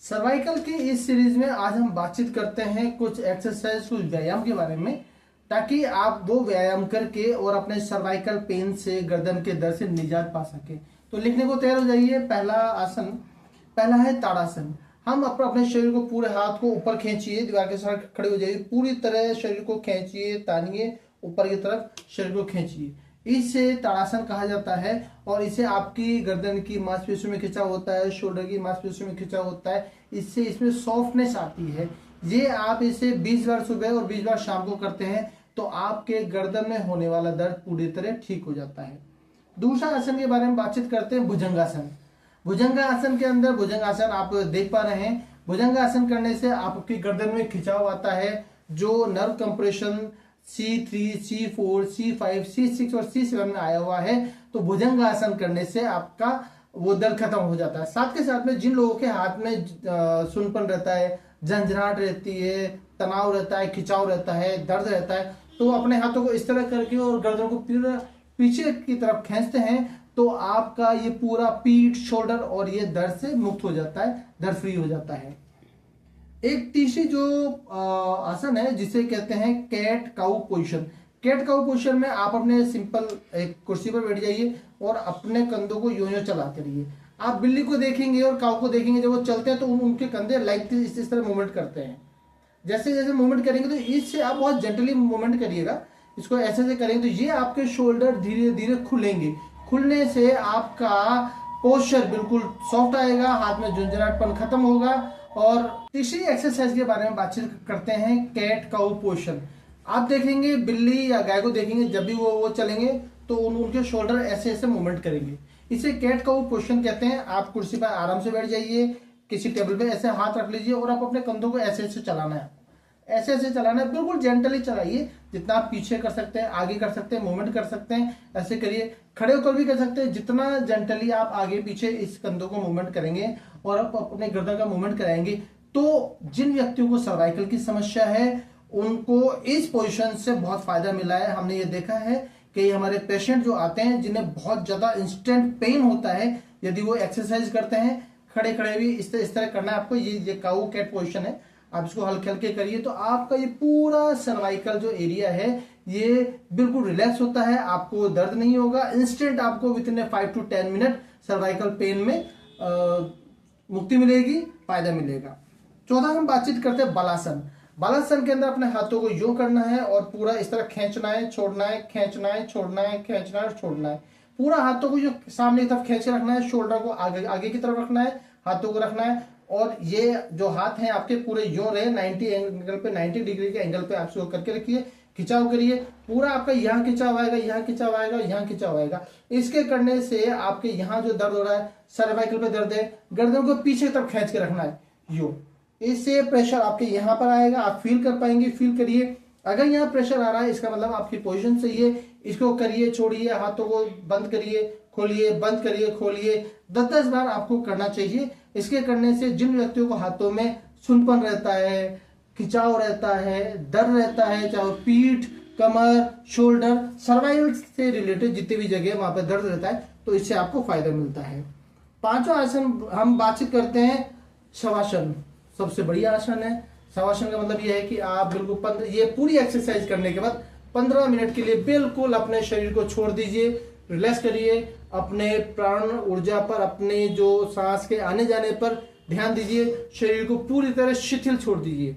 Cervical की इस series में आज हम बातचीत करते हैं कुछ एक्सरसाइज, कुछ व्यायाम के बारे में, ताकि आप वो व्यायाम करके और अपने सर्वाइकल पेन से, गर्दन के दर्द से निजात पा सके। तो लिखने को तैयार हो जाइए। पहला है ताड़ासन। हम अपने शरीर को, पूरे हाथ को ऊपर खींचिए, दीवार के साथ खड़े हो जाइए, पूरी तरह शरीर को खींचिए, तानिए, ऊपर की तरफ शरीर को खींचिए। इसे ताड़ासन कहा जाता है और इसे आपकी गर्दन की मांसपेशियों में खिंचाव होता है, शोल्डर की मांसपेशियों में खिंचाव होता है। इससे इसमें सॉफ्टनेस आती है। ये आप इसे 20 बार सुबह और 20 बार शाम को करते हैं तो आपके गर्दन में होने वाला दर्द पूरी तरह ठीक हो जाता है। दूसरा आसन के बारे में बातचीत करते हैं, भुजंगासन। भुजंगासन के अंदर, भुजंगासन आप देख पा रहे हैं, भुजंगासन करने से आपकी गर्दन में खिंचाव आता है। जो nerve compression C3, C4, C5, C6 और C7 में आया हुआ है, तो भुजंगासन करने से आपका वो दर्द खत्म हो जाता है। साथ के साथ में जिन लोगों के हाथ में सुनपन रहता है, झंझनाहट रहती है, तनाव रहता है, खिंचाव रहता है, दर्द रहता है, तो अपने हाथों को इस तरह करके और गर्दन को पूरा पीछे की तरफ खींचते हैं तो आपका ये पूरा पीठ, शोल्डर और ये दर्द से मुक्त हो जाता है, दर्द फ्री हो जाता है। एक तीसरी जो आसन है जिसे कहते हैं cat cow position. Cat cow position में आप अपने सिंपल एक कुर्सी पर बैठ जाइए और अपने कंधों को यूं यूं चलाते रहिए। आप बिल्ली को देखेंगे और काऊ को देखेंगे, जब वो चलते हैं तो उनके कंधे लाइक इस तरह मूवमेंट करते हैं। जैसे जैसे मूवमेंट करेंगे तो इससे आप बहुत जेंटली मूवमेंट करिएगा। इसको ऐसे ऐसे करेंगे तो ये आपके शोल्डर धीरे धीरे खुलेंगे। खुलने से आपका पोस्चर बिल्कुल सॉफ्ट आएगा, हाथ में झुंझुनाहटपन खत्म होगा। और तीसरी एक्सरसाइज के बारे में बातचीत करते हैं, कैट काउ पोजीशन। आप देखेंगे बिल्ली या गाय को देखेंगे, जब भी वो चलेंगे तो उनके शोल्डर ऐसे ऐसे मूवमेंट करेंगे। इसे कैट काउ पोजीशन कहते हैं। आप कुर्सी पर आराम से बैठ जाइए, किसी टेबल पे ऐसे हाथ रख लीजिए और आप अपने कंधों को ऐसे ऐसे चलाना है, ऐसे ऐसे चलाना है। बिल्कुल जेंटली चलाइए, जितना आप पीछे कर सकते हैं, आगे कर सकते हैं, मूवमेंट कर सकते हैं, ऐसे करिए। खड़े होकर भी कर सकते हैं। जितना जेंटली आप आगे पीछे इस कंधों को मूवमेंट करेंगे और आप अपने गर्दन का मूवमेंट कराएंगे तो जिन व्यक्तियों को सर्वाइकल की समस्या है उनको इस पोजीशन से बहुत फायदा मिला है। हमने ये देखा है कि हमारे पेशेंट जो आते हैं जिन्हें बहुत ज्यादा इंस्टेंट पेन होता है, यदि वो एक्सरसाइज करते हैं, खड़े खड़े भी इस तरह करना है आपको। ये काऊ कैट पोजीशन है, आप इसको हल्के हल्के करिए तो आपका ये पूरा सर्वाइकल जो एरिया है ये बिल्कुल रिलैक्स होता है। आपको दर्द नहीं होगा। इंस्टेंट आपको with in 5 to 10 minute cervical pain में मुक्ति मिलेगी, फायदा मिलेगा। चौथा हम बातचीत करते हैं बालासन। बालासन के अंदर अपने हाथों को यूं करना है और पूरा इस तरह खींचना है, छोड़ना है, खींचना है, छोड़ना है, खींचना है और छोड़ना है। पूरा हाथों को जो सामने की तरफ खींच के रखना है, शोल्डर को आगे की तरफ रखना है, हाथों को रखना है और ये जो हाथ हैं आपके पूरे यूं रहे 90 एंगल पे, 90 डिग्री के एंगल पे आप इसको करके रखिए। खिंचाव करिए, पूरा आपका यहाँ खिंचाव आएगा, यहाँ खिंचाव आएगा, यहाँ खिंचाव आएगा। इसके करने से आपके यहाँ जो दर्द हो रहा है, सर्वाइकल पे दर्द है, गर्दन को पीछे तरफ खींच के रखना है यूं। इससे प्रेशर आपके यहाँ पर आएगा, आप फील कर पाएंगे। फील करिए, अगर यहाँ प्रेशर आ रहा है इसका मतलब आपकी पोजीशन सही है। इसको करिए, छोड़िए, हाथों को बंद करिए, खोलिए, बंद करिए, खोलिए। 10-10 बार आपको करना चाहिए। इसके करने से जिन व्यक्तियों को हाथों में सुनपन रहता है, खिंचाव रहता है, दर्द रहता है, चाहे पीठ, कमर, शोल्डर, सर्वाइकल से रिलेटेड जितनी भी जगह वहां पर दर्द रहता है, तो इससे आपको फायदा मिलता है। पांचवा आसन हम बातचीत करते हैं, शवासन। सबसे बढ़िया आसन है। शवासन का मतलब यह है कि आप बिल्कुल ये पूरी एक्सरसाइज करने के बाद 15 मिनट के लिए बिल्कुल अपने शरीर को छोड़ दीजिए, रिलैक्स करिए। अपने प्राण ऊर्जा पर, अपने जो सांस के आने जाने पर ध्यान दीजिए। शरीर को पूरी तरह शिथिल छोड़ दीजिए।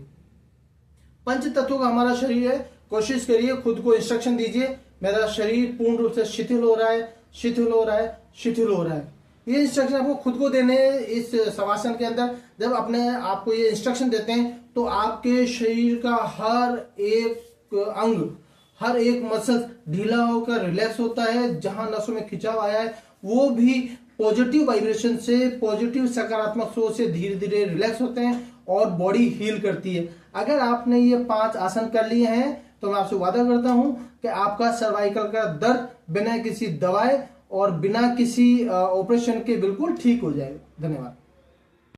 पंच तत्वों का हमारा शरीर है। कोशिश करिए, खुद को इंस्ट्रक्शन दीजिए, मेरा शरीर पूर्ण रूप से शिथिल हो रहा है, शिथिल हो रहा है, शिथिल हो रहा है। ये इंस्ट्रक्शन आपको खुद को देने इस शवासन के अंदर। जब अपने आपको ये इंस्ट्रक्शन देते हैं तो आपके शरीर का हर एक अंग, हर एक मसल ढीला होकर रिलैक्स होता है। जहां नसों में खिंचाव आया है वो भी पॉजिटिव वाइब्रेशन से, पॉजिटिव सकारात्मक सोच से धीरे धीरे रिलैक्स होते हैं और बॉडी हील करती है। अगर आपने ये 5 आसन कर लिए हैं तो मैं आपसे वादा करता हूं कि आपका सर्वाइकल का दर्द बिना किसी दवाई और बिना किसी ऑपरेशन के बिल्कुल ठीक हो जाएगा। धन्यवाद।